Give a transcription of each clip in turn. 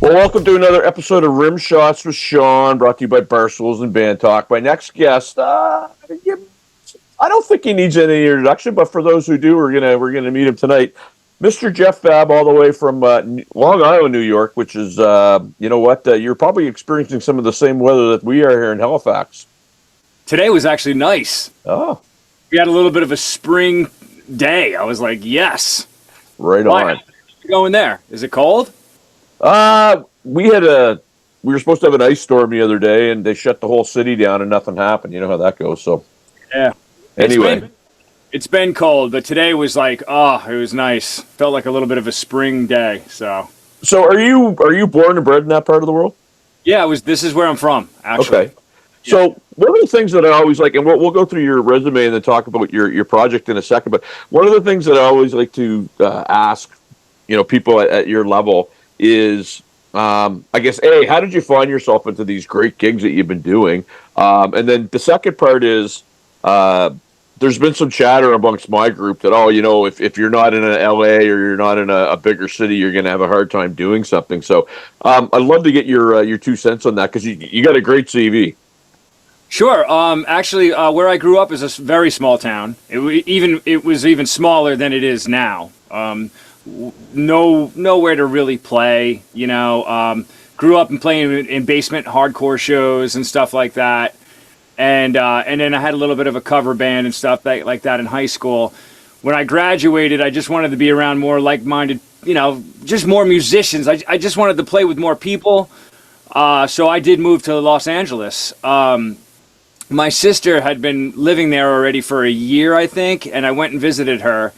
Well, welcome to another episode of Rimshots with Sean, brought to you by Barstools and Bandtalk. My next guest, I don't think he needs any introduction, but for those who do, we're gonna meet him tonight. Mr. Jeff Fabb, all the way from Long Island, New York, which is, you're probably experiencing some of the same weather that we are here in Halifax. Today was actually nice. Oh, We had a little bit of a spring day. I was like, yes. right Why? on. Going there. Is it cold? We were supposed to have an ice storm the other day, and they shut the whole city down, and nothing happened. You know how that goes. So, Yeah. anyway. It's been cold, but today was like, it was nice. Felt like a little bit of a spring day. So Are you born and bred in that part of the world? yeah, this is where I'm from, actually. Okay. So one of the things that I always like, and we'll go through your resume and then talk about your project in a second, but one of the things that I always like to ask, people at your level is, I guess, how did you find yourself into these great gigs that you've been doing? And then the second part is, there's been some chatter amongst my group that, if you're not in an LA or you're not in a bigger city, you're going to have a hard time doing something. So I'd love to get your 2 cents on that, because you got a great CV. Sure. Actually, where I grew up is a very small town. It was even smaller than it is now. Nowhere to really play. Grew up and playing in basement hardcore shows and stuff like that. And then I had a little bit of a cover band and stuff like that in high school. When I graduated, I just wanted to be around more like-minded, just more musicians. I just wanted to play with more people. So I did move to Los Angeles. My sister had been living there already for a year, I think, and I went and visited her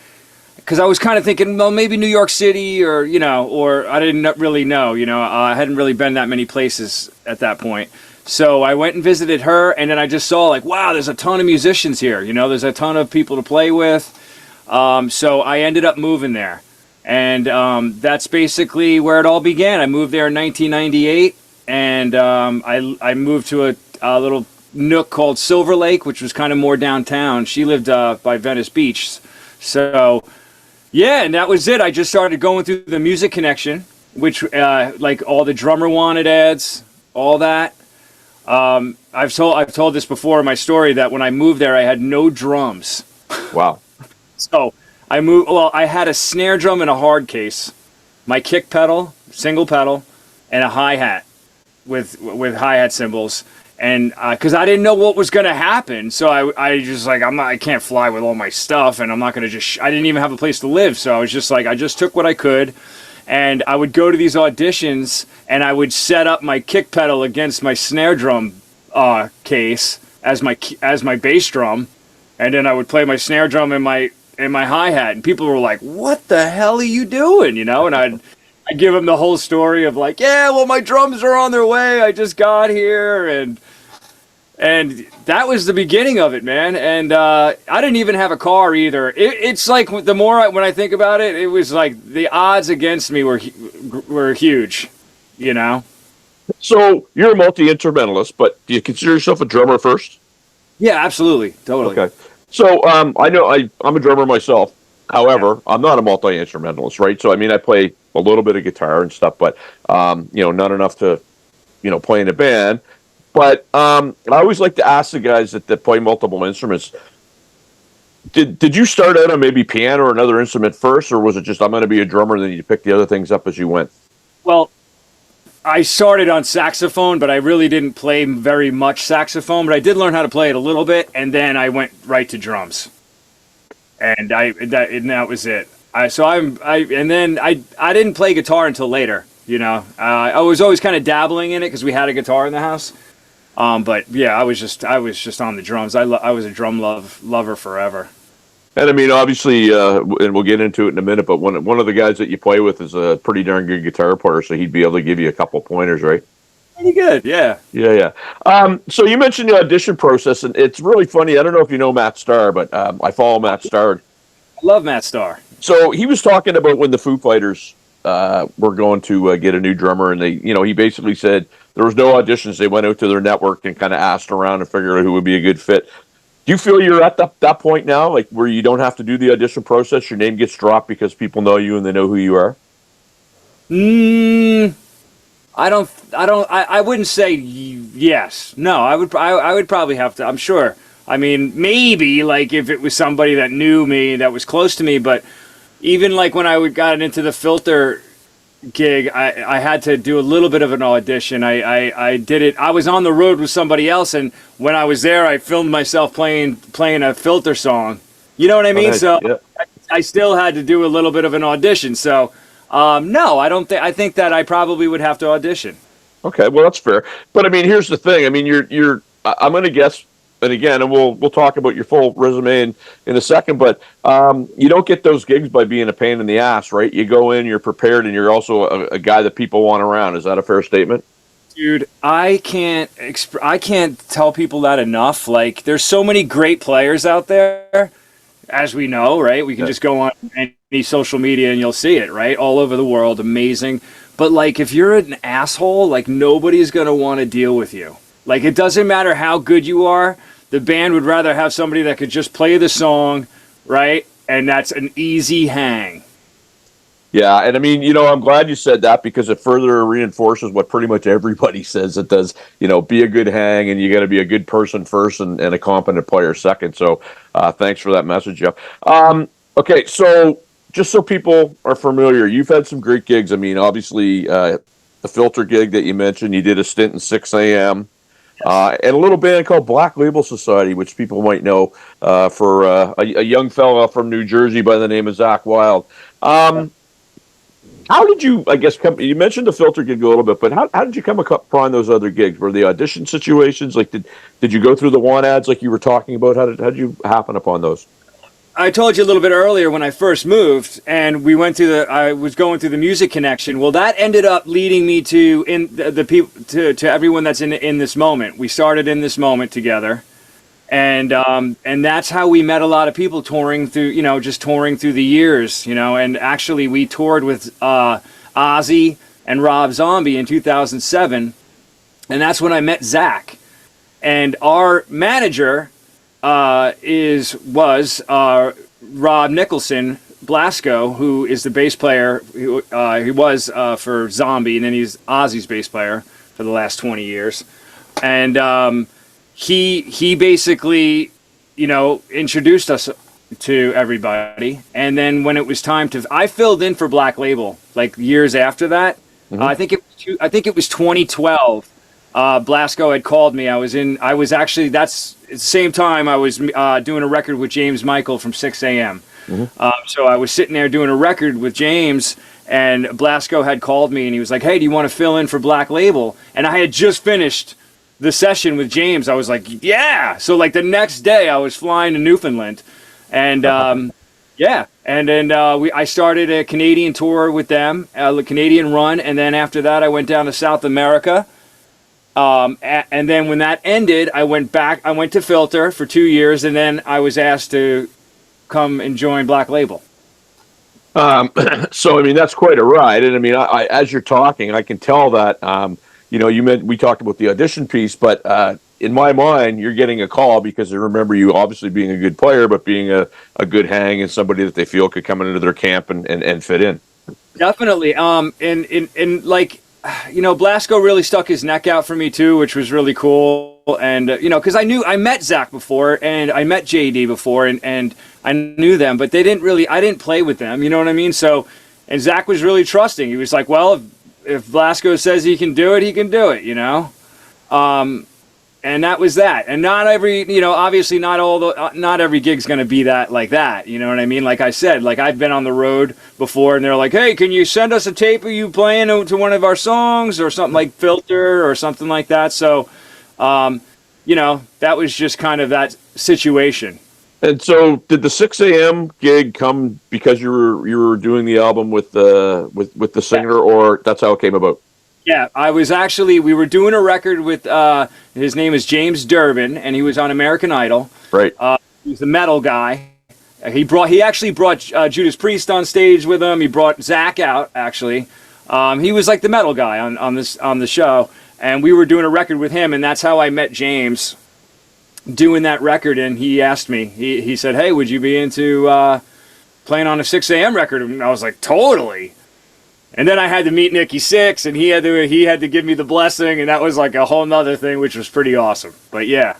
because I was kind of thinking, well, maybe New York City or I didn't really know, I hadn't really been that many places at that point. So I went and visited her, and then I just saw, like, wow, there's a ton of musicians here. There's a ton of people to play with. So I ended up moving there. And that's basically where it all began. I moved there in 1998, and I moved to a little nook called Silver Lake, which was kind of more downtown. She lived by Venice Beach. So, yeah, and that was it. I just started going through the Music Connection, which, like all the Drummer Wanted ads, all that. I've told this before in my story that when I moved there, I had no drums. Wow. So I had a snare drum in a hard case, my kick pedal, single pedal, and a hi-hat with hi-hat cymbals. And because I didn't know what was going to happen, so I just like, I can't fly with all my stuff, and I'm not going to I didn't even have a place to live, so I was just like, I just took what I could. And I would go to these auditions, and I would set up my kick pedal against my snare drum case as my bass drum, and then I would play my snare drum and my hi-hat, and people were like, "What the hell are you doing?" And I'd give them the whole story of like, "Yeah, well, my drums are on their way. I just got here," and that was the beginning of it, man. And I didn't even have a car either. It's like when I think about it, it was like the odds against me were huge, So you're a multi-instrumentalist, but do you consider yourself a drummer first? Yeah, absolutely, totally. Okay. So I know I'm a drummer myself. However, I'm not a multi-instrumentalist, right? So I mean, I play a little bit of guitar and stuff, but not enough to play in a band. But I always like to ask the guys that play multiple instruments, did you start out on maybe piano or another instrument first, or was it just, I'm going to be a drummer, and then you pick the other things up as you went? Well, I started on saxophone, but I really didn't play very much saxophone, but I did learn how to play it a little bit, and then I went right to drums. And that was it. I didn't play guitar until later, I was always kind of dabbling in it because we had a guitar in the house. But yeah, I was just on the drums. I was a drum lover forever. And I mean, obviously, and we'll get into it in a minute, but one of the guys that you play with is a pretty darn good guitar player, so he'd be able to give you a couple pointers, right? Pretty good, yeah. Yeah. So you mentioned the audition process, and it's really funny. I don't know if you know Matt Starr, but I follow Matt Starr. I love Matt Starr. So he was talking about when the Foo Fighters were going to get a new drummer, and he basically said there was no auditions. They went out to their network and kind of asked around and figured out who would be a good fit. Do you feel you're at that point now, like where you don't have to do the audition process? Your name gets dropped because people know you and they know who you are? I wouldn't say yes. No, I would probably have to. I'm sure. I mean, maybe like if it was somebody that knew me, that was close to me, but even like when got into the Filter gig, I had to do a little bit of an audition. I did it. I was on the road with somebody else, and when I was there, I filmed myself playing a Filter song. You know what I mean? nice. So Yeah. I still had to do a little bit of an audition. So no, I don't think. I think that I probably would have to audition. Okay, well that's fair. But I mean, here's the thing. I mean, I'm going to guess, and again, and we'll talk about your full resume in a second. But you don't get those gigs by being a pain in the ass, right? You go in, you're prepared, and you're also a guy that people want around. Is that a fair statement? Dude, I can't tell people that enough. Like, there's so many great players out there, as we know, right? We can just go on any social media and you'll see it, right? All over the world, amazing. But like, if you're an asshole, like nobody's gonna want to deal with you. Like, it doesn't matter how good you are. The band would rather have somebody that could just play the song, right? And that's an easy hang. Yeah, and I mean, I'm glad you said that because it further reinforces what pretty much everybody says it does. Be a good hang, and you got to be a good person first and a competent player second. So, thanks for that message, Jeff. Okay, so just so people are familiar, you've had some great gigs. I mean, obviously, the Filter gig that you mentioned, you did a stint in 6 a.m. And a little band called Black Label Society, which people might know for a young fella from New Jersey by the name of Zach Wild. How did you, I guess, you mentioned the Filter gig a little bit, but how did you come upon those other gigs? Were they audition situations? Like, did you go through the want ads like you were talking about? How did you happen upon those? I told you a little bit earlier when I first moved, and I was going through the Music Connection. Well, that ended up leading me to the people to everyone that's in this moment. We started in this moment together, and that's how we met a lot of people touring through, just touring through the years, and actually we toured with Ozzy and Rob Zombie in 2007, and that's when I met Zach, and our manager was Rob Nicholson Blasco, who is the bass player. He was for Zombie, and then he's Ozzy's bass player for the last 20 years, and he basically, introduced us to everybody. And then when it was time I filled in for Black Label like years after that. Mm-hmm. I think it was 2012. Blasco had called me. That's at the same time I was doing a record with James Michael from 6 a.m. Mm-hmm. So I was sitting there doing a record with James, and Blasco had called me, and he was like, "Hey, do you want to fill in for Black Label?" And I had just finished the session with James. I was like, "Yeah!" So like the next day, I was flying to Newfoundland, and yeah, and then I started a Canadian tour with them, a Canadian run, and then after that, I went down to South America. And then when that ended, I went to Filter for 2 years, and then I was asked to come and join Black Label. So I mean, that's quite a ride, and I mean, I as you're talking, I can tell that we talked about the audition piece, but in my mind, you're getting a call because I remember you obviously being a good player, but being a good hang and somebody that they feel could come into their camp and fit in. Definitely. And like, Blasco really stuck his neck out for me too, which was really cool. And, because I met Zach before and I met JD before and I knew them, but I didn't play with them, you know what I mean? So, and Zach was really trusting. He was like, well, if Blasco says he can do it, he can do it, and that was that. And not every, obviously not every gig's going to be that like that. You know what I mean? Like I said, like I've been on the road before and they're like, "Hey, can you send us a tape of you playing to one of our songs or something like Filter or something like that?" So, that was just kind of that situation. And so, did the 6 a.m. gig come because you were doing the album with the singer, or that's how it came about? Yeah, we were doing a record with, his name is James Durbin, and he was on American Idol. Right. He's the metal guy. He actually brought Judas Priest on stage with him. He brought Zach out, actually. He was like the metal guy on the show, and we were doing a record with him, and that's how I met James doing that record, and he asked me, he said, "Hey, would you be into playing on a 6 a.m. record?" And I was like, "Totally." And then I had to meet Nikki Sixx, and he had to give me the blessing, and that was like a whole nother thing, which was pretty awesome. But yeah.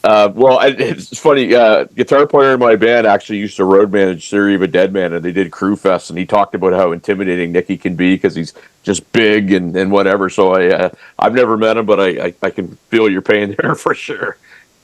Well, it's funny. Guitar player in my band actually used to road manage Theory of a Dead Man, and they did Crew Fest, and he talked about how intimidating Nicky can be because he's just big and whatever. So I've never met him, but I can feel your pain there for sure.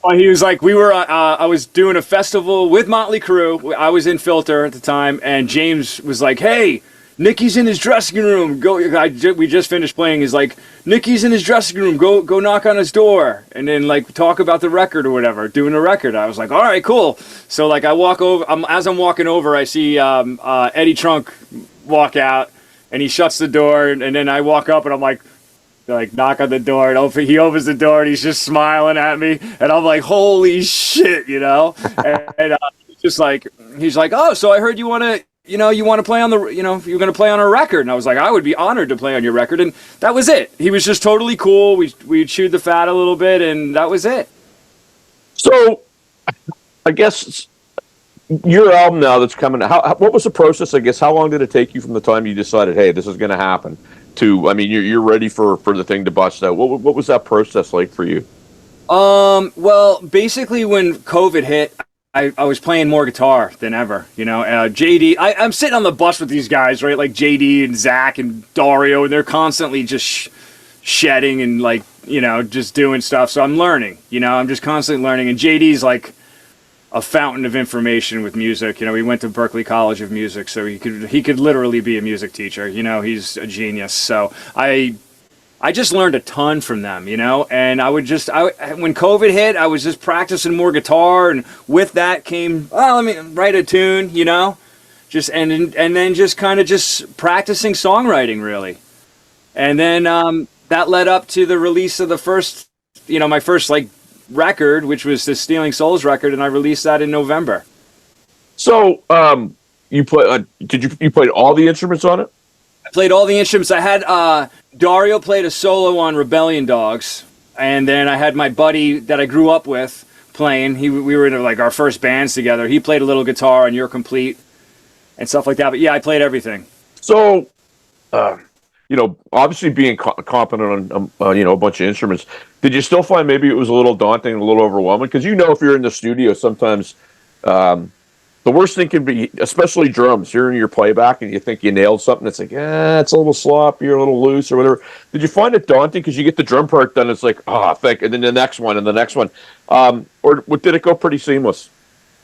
Well, he was like, I was doing a festival with Motley Crue. I was in Filter at the time, and James was like, "Hey, Nicky's in his dressing room. We just finished playing. He's like, Nicky's in his dressing room. Go knock on his door, and then like talk about the record or whatever. Doing a record." I was like, "All right, cool." So like I walk over. As I'm walking over, I see Eddie Trunk walk out, and he shuts the door, and then I walk up, and I'm like knock on the door, and he opens the door, and he's just smiling at me, and I'm like, "Holy shit," and he's like, "Oh, so I heard you want to." You want to play on you're going to play on a record. And I was like, I would be honored to play on your record. And that was it. He was just totally cool. We chewed the fat a little bit, and that was it. So I guess your album now that's coming, what was the process, I guess? How long did it take you from the time you decided, hey, this is going to happen, to, I mean, you're ready for the thing to bust out? What was that process like for you? Well, basically when COVID hit, I was playing more guitar than ever, JD. I'm sitting on the bus with these guys, right? Like JD and Zach and Dario, and they're constantly just shedding and just doing stuff. So I'm learning, I'm just constantly learning. And JD's like a fountain of information with music. He went to Berklee College of Music, so he could literally be a music teacher. He's a genius. So I just learned a ton from them, and when COVID hit, I was just practicing more guitar, and with that came, let me write a tune, just, and then just kind of just practicing songwriting really. And then, that led up to the release of the first, my first record, which was the Stealing Souls record, and I released that in November. So, you played all the instruments on it? I played all the instruments. I had, Dario played a solo on Rebellion Dogs, and then I had my buddy that I grew up with playing. We were in our first bands together. He played a little guitar on You're Complete and stuff like that. But yeah, I played everything. So, obviously being competent on a bunch of instruments, did you still find maybe it was a little daunting, a little overwhelming? Because if you're in the studio, sometimes the worst thing can be, especially drums, you're in your playback and you think you nailed something. It's like, it's a little sloppy or a little loose or whatever. Did you find it daunting? Because you get the drum part done, it's like, thank, and then the next one and the next one. Or did it go pretty seamless?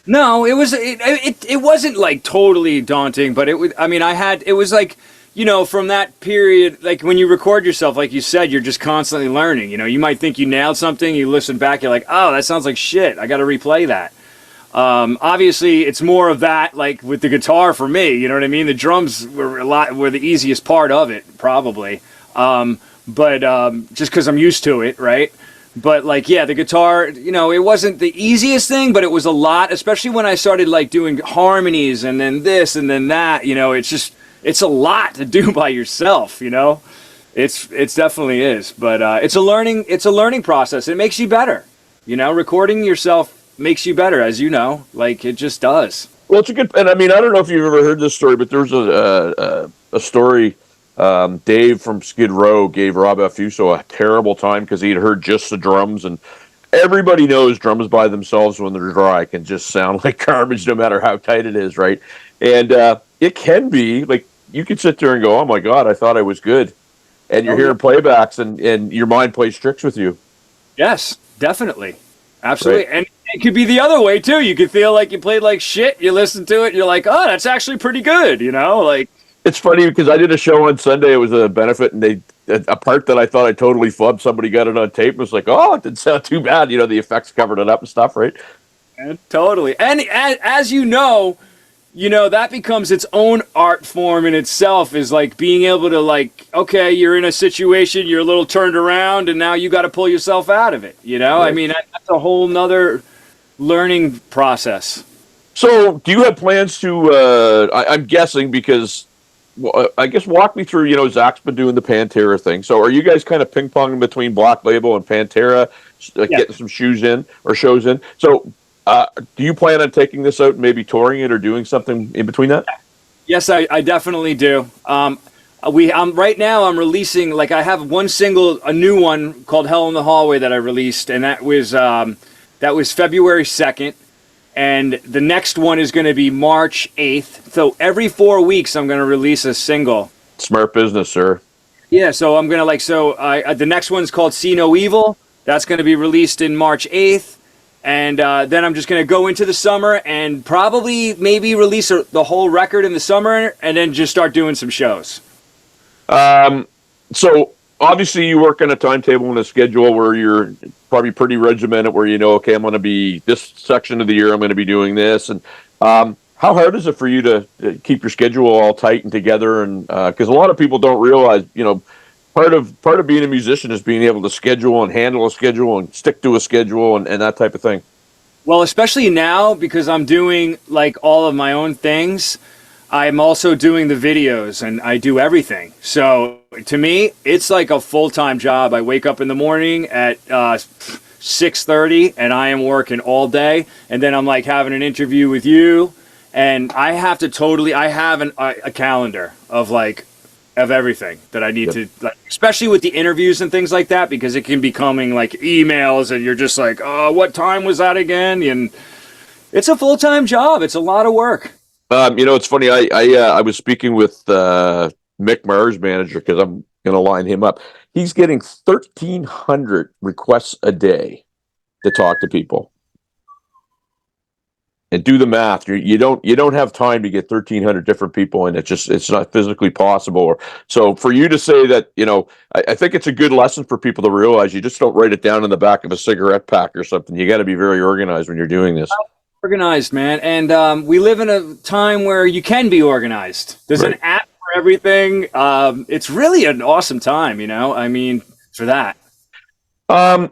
No, it wasn't totally daunting, but it was, it was from that period, when you record yourself, like you said, you're just constantly learning. You might think you nailed something, you listen back, you're like, oh, that sounds like shit. I got to replay that. Obviously it's more of that, with the guitar for me, you know what I mean? The drums were the easiest part of it, probably. But just cause I'm used to it. Right. But the guitar, it wasn't the easiest thing, but it was a lot, especially when I started doing harmonies and then this and then that, it's a lot to do by yourself, it's definitely is, but, it's a learning process. It makes you better, recording yourself makes you better, as it just does. Well, it's a good, and I don't know if you've ever heard this story, but there's a story. Dave from Skid Row gave Rob Affuso a terrible time because he'd heard just the drums, and everybody knows drums by themselves when they're dry can just sound like garbage no matter how tight it is, right? And it can be you could sit there and go, oh my god, I thought I was good, and you're hearing playbacks and your mind plays tricks with you. Yes, definitely. Absolutely. Right. And it could be the other way too. You could feel like you played like shit. You listen to it, you're like, oh, that's actually pretty good. It's funny because I did a show on Sunday. It was a benefit, and a part that I thought I totally flubbed. Somebody got it on tape and was like, oh, it didn't sound too bad. The effects covered it up and stuff, right? And totally. And as that becomes its own art form in itself, is being able to okay, you're in a situation, you're a little turned around, and now you got to pull yourself out of it. Right. That's a whole nother learning process. So do you have plans to, I'm guessing, because I guess walk me through, Zach's been doing the Pantera thing. So are you guys kind of ping-ponging between Black Label and Pantera, getting some shows in? So do you plan on taking this out and maybe touring it or doing something in between that? Yes, I definitely do. I'm right now. I'm releasing, like, I have one single, a new one called "Hell in the Hallway" that I released, and that was February 2nd, and the next one is going to be March 8th. So every 4 weeks, I'm going to release a single. Smart business, sir. Yeah, so I'm gonna the next one's called "See No Evil." That's going to be released in March 8th, and then I'm just going to go into the summer and probably maybe release the whole record in the summer, and then just start doing some shows. So obviously you work on a timetable and a schedule where you're probably pretty regimented, where you know, okay, I'm going to be this section of the year, I'm going to be doing this. And how hard is it for you to keep your schedule all tight and together? And because a lot of people don't realize, you know, part of being a musician is being able to schedule and handle a schedule and stick to a schedule and that type of thing. Well, especially now because I'm doing like all of my own things. I'm also doing the videos and I do everything. So to me, it's like a full-time job. I wake up in the morning at 6:30 and I am working all day. And then I'm like having an interview with you. And I have to I have a calendar of everything that I need Yep. to, like, especially with the interviews and things like that, because it can be coming like emails and you're just like, oh, what time was that again? And it's a full-time job. It's a lot of work. You know, it's funny. I was speaking with Mick Maher's manager because I'm going to line him up. He's getting 1,300 requests a day to talk to people. And do the math. You don't have time to get 1,300 different people, and it's not physically possible. So for you to say that, you know, I think it's a good lesson for people to realize you just don't write it down in the back of a cigarette pack or something. You got to be very organized when you're doing this. Organized, man. And we live in a time where you can be organized. There's Right. an app for everything. It's really an awesome time, you know? I mean, for that. Um,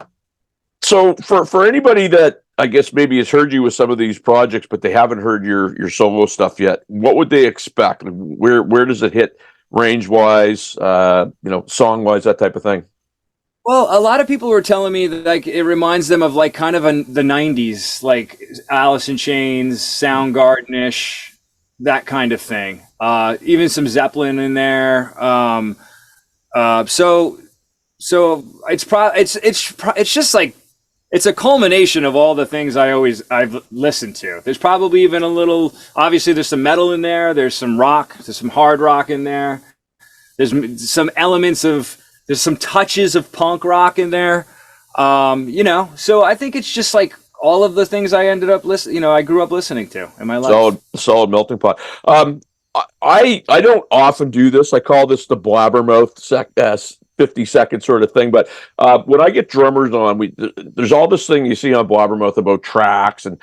so for anybody that I guess maybe has heard you with some of these projects, but they haven't heard your solo stuff yet, what would they expect? Where does it hit range wise, you know, song wise, that type of thing? Well, a lot of people were telling me that like it reminds them of like kind of the '90s, like Alice in Chains, Soundgarden-ish, that kind of thing. Even some Zeppelin in there. So it's just like it's a culmination of all the things I've listened to. There's probably even a little. Obviously, there's some metal in there. There's some rock. There's some hard rock in there. There's some elements of. There's some touches of punk rock in there. You know. So I think it's just like all of the things I ended up listening. You know, I grew up listening to in my life. Solid melting pot. I don't often do this. I call this the blabbermouth 50-second sort of thing. But when I get drummers on, there's all this thing you see on blabbermouth about tracks, and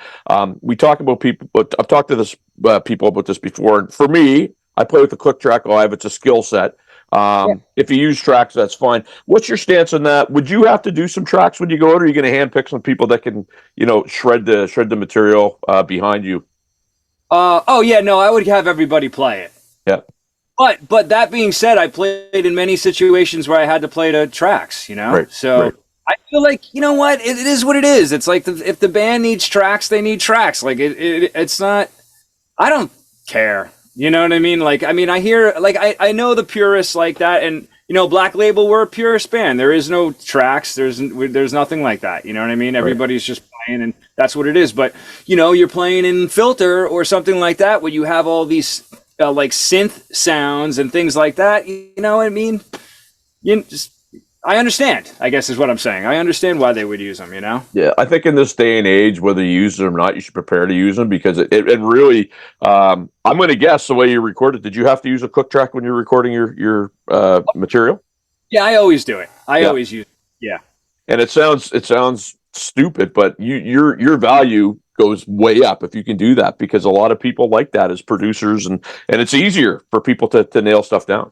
we talk about people. But I've talked to this people about this before. And for me, I play with the click track live. It's a skill set. If you use tracks, that's fine. What's your stance on that? Would you have to do some tracks when you go out, or are you going to handpick some people that can, you know, shred the material behind you? Oh yeah, no, I would have everybody play it. Yeah. But that being said, I played in many situations where I had to play to tracks, you know? Right, So right. I feel like, you know what? It is what it is. It's like if the band needs tracks, they need tracks. Like it's not, I don't care. You know what I mean? Like, I mean, I hear, like, I know the purists like that. And, you know, Black Label, we're a purist band. There is no tracks. There's nothing like that. You know what I mean? Everybody's just playing, and that's what it is. But, you know, you're playing in Filter or something like that where you have all these like synth sounds and things like that. You know what I mean? I understand, I guess is what I'm saying. I understand why they would use them, you know? Yeah, I think in this day and age, whether you use them or not, you should prepare to use them because it really. I'm going to guess the way you recorded. Did you have to use a click track when you're recording your material? Yeah, I always do it. I Yeah. always use it. Yeah. And it sounds stupid, but your value goes way up if you can do that because a lot of people like that as producers, and it's easier for people to nail stuff down.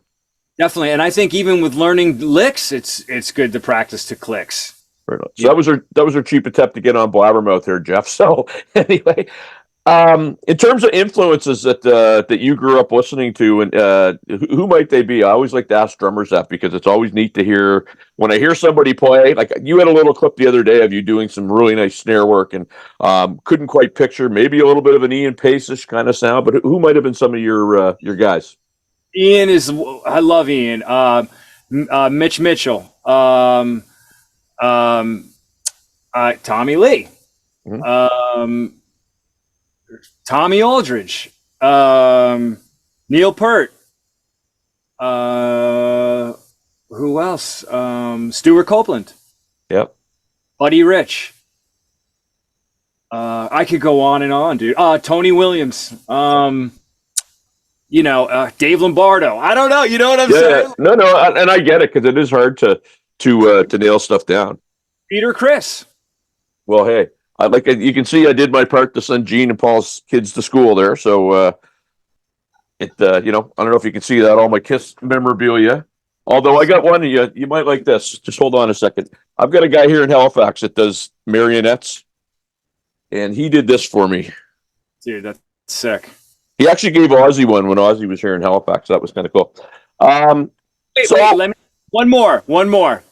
Definitely. And I think even with learning licks, it's good to practice to clicks. Right on. So that was our cheap attempt to get on blabbermouth here, Jeff. So anyway, in terms of influences that you grew up listening to, and who might they be? I always like to ask drummers that because it's always neat to hear when I hear somebody play. Like you had a little clip the other day of you doing some really nice snare work, and couldn't quite picture maybe a little bit of an Ian Pace-ish kind of sound, but who might have been some of your guys? Ian is. I love Ian. Mitch Mitchell. Um, Tommy Lee. Mhm. Um, Tommy Aldridge. Neil Peart. Uh, who else? Stuart Copeland. Yep. Buddy Rich. I could go on and on, dude. Tony Williams. Dave Lombardo. I don't know. You know what I'm Yeah. saying? No, no, and I get it because it is hard to nail stuff down. Peter Chris. Well, hey, I like you can see I did my part to send Gene and Paul's kids to school there, so I don't know if you can see that all my Kiss memorabilia. Although I got one, you might like this. Just hold on a second. I've got a guy here in Halifax that does marionettes, and he did this for me. Dude, that's sick. He actually gave Ozzy one when Ozzy was here in Halifax. That was kind of cool. Wait, let me one more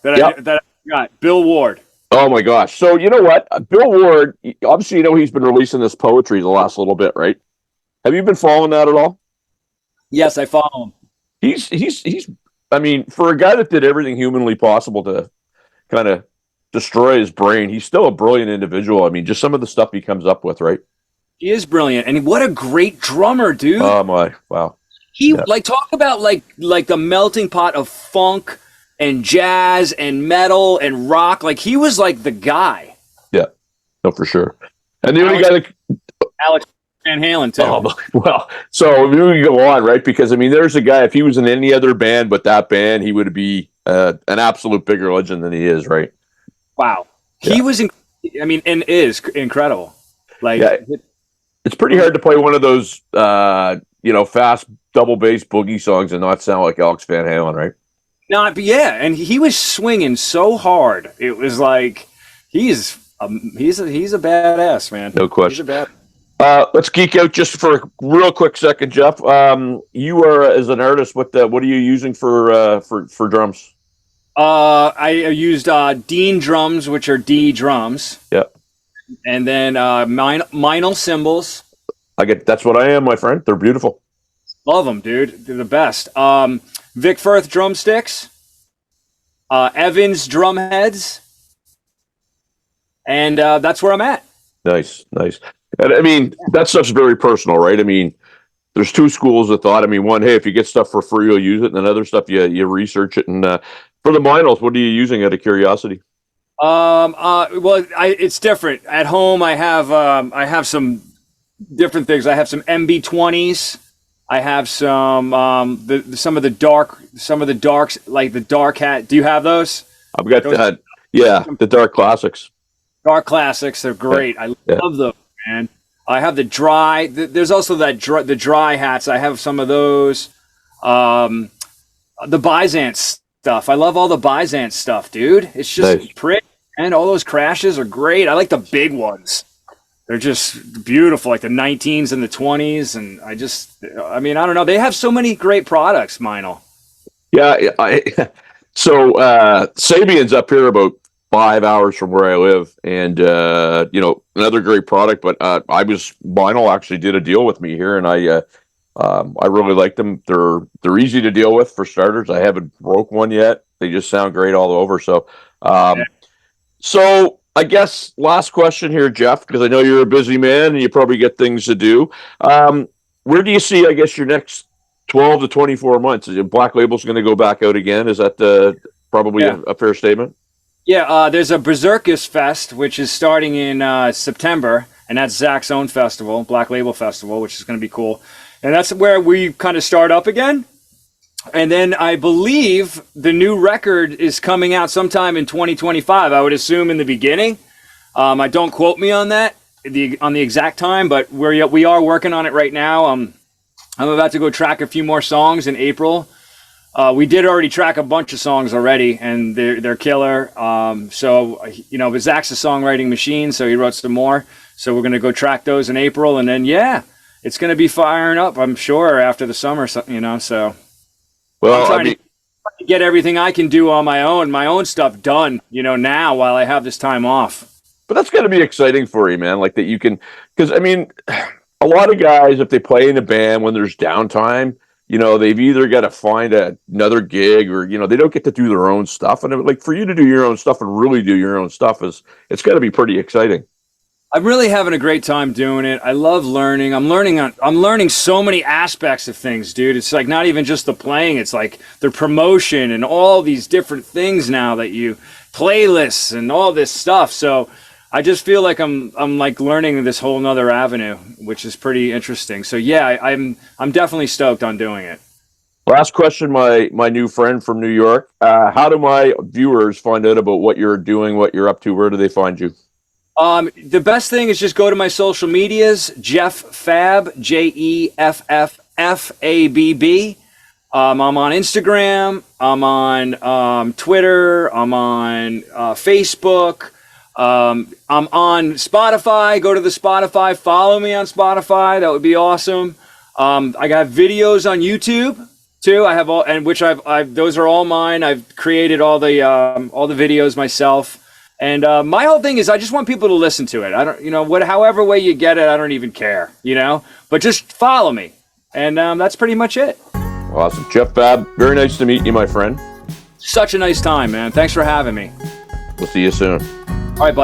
that I got. Bill Ward. Oh my gosh! So you know what, Bill Ward? Obviously, he's been releasing this poetry the last little bit, right? Have you been following that at all? Yes, I follow him. He's. I mean, for a guy that did everything humanly possible to kind of destroy his brain, he's still a brilliant individual. I mean, just some of the stuff he comes up with, right? He is brilliant, and what a great drummer, dude. Oh my, wow. He talk about like the melting pot of funk and jazz and metal and rock. Like he was like the guy. Yeah, no, for sure. And the only guy that Alex Van Halen too. Oh, well, so we can go on, right? Because I mean, there's a guy. If he was in any other band but that band, he would be an absolute bigger legend than he is, right? Wow, he was. And is incredible. Like, it's pretty hard to play one of those, fast double bass boogie songs and not sound like Alex Van Halen, right? And he was swinging so hard. It was like he's a badass, man. No question. He's a bad. Let's geek out just for a real quick second, Jeff. You are as an artist. What are you using for drums? I used Dean drums, which are D drums. Yeah. And then Meinl cymbals. That's what I am, my friend. They're beautiful. Love them, dude. They're the best. Vic Firth drumsticks. Evans drum heads. And that's where I'm at. Nice. And I mean, that stuff's very personal, right? I mean, there's two schools of thought. I mean, one, hey, if you get stuff for free, you'll use it. And then other stuff, you research it. And for the Meinls, what are you using out of curiosity? It's different. At home, I have some different things. I have some MB20s. I have some some of the darks, like the dark hat. Do you have those? I've got that. Yeah, the dark classics. Dark classics. They're great. I love those, man. I have the dry. There's also the dry hats. I have some of those. The Byzance stuff. I love all the Byzance stuff, dude. It's just pretty, and all those crashes are great. I like the big ones. They're just beautiful, like the 19s and the 20s, and I don't know. They have so many great products, Meinl. Yeah, so Sabian's up here about 5 hours from where I live, and another great product. But Meinl actually did a deal with me here, and I really like them. They're easy to deal with for starters. I haven't broke one yet. They just sound great all over. So, so I guess last question here, Jeff, because I know you're a busy man and you probably get things to do. Where do you see, I guess, your next 12 to 24 months? Is Black Label's going to go back out again? Is that probably a fair statement? Yeah, there's a Berserkus Fest, which is starting in September, and that's Zach's own festival, Black Label Festival, which is going to be cool. And that's where we kind of start up again. And then I believe the new record is coming out sometime in 2025. I would assume in the beginning. I don't quote me on that, on the exact time, but we are working on it right now. I'm about to go track a few more songs in April. We did already track a bunch of songs already, and they're killer. But Zach's a songwriting machine, so he wrote some more. So we're going to go track those in April, and then it's going to be firing up, I'm sure, after the summer. So. Well, I'm trying to get everything I can do on my own stuff done, now while I have this time off. But that's got to be exciting for you, man. Like that you can, because I mean, a lot of guys, if they play in a band when there's downtime, they've either got to find another gig, or they don't get to do their own stuff. And like, for you to do your own stuff and really do your own stuff it's got to be pretty exciting. I'm really having a great time doing it. I love learning. I'm learning so many aspects of things, dude. It's like not even just the playing. It's like the promotion and all these different things now that you playlists and all this stuff. So I just feel like I'm like learning this whole nother avenue, which is pretty interesting. So yeah, I'm definitely stoked on doing it. Last question, my new friend from New York. How do my viewers find out about what you're doing, what you're up to? Where do they find you? The best thing is just go to my social medias, Jeff Fabb, JEFFFABB. I'm on Instagram. I'm on Twitter. I'm on Facebook. I'm on Spotify. Go to the Spotify. Follow me on Spotify. That would be awesome. I got videos on YouTube too. I have all, and which I've those are all mine. I've created all the videos myself. And my whole thing is I just want people to listen to it. I don't, however way you get it, I don't even care, but just follow me. And that's pretty much it. Awesome. Jeff Fabb, very nice to meet you, my friend. Such a nice time, man. Thanks for having me. We'll see you soon. All right, buddy.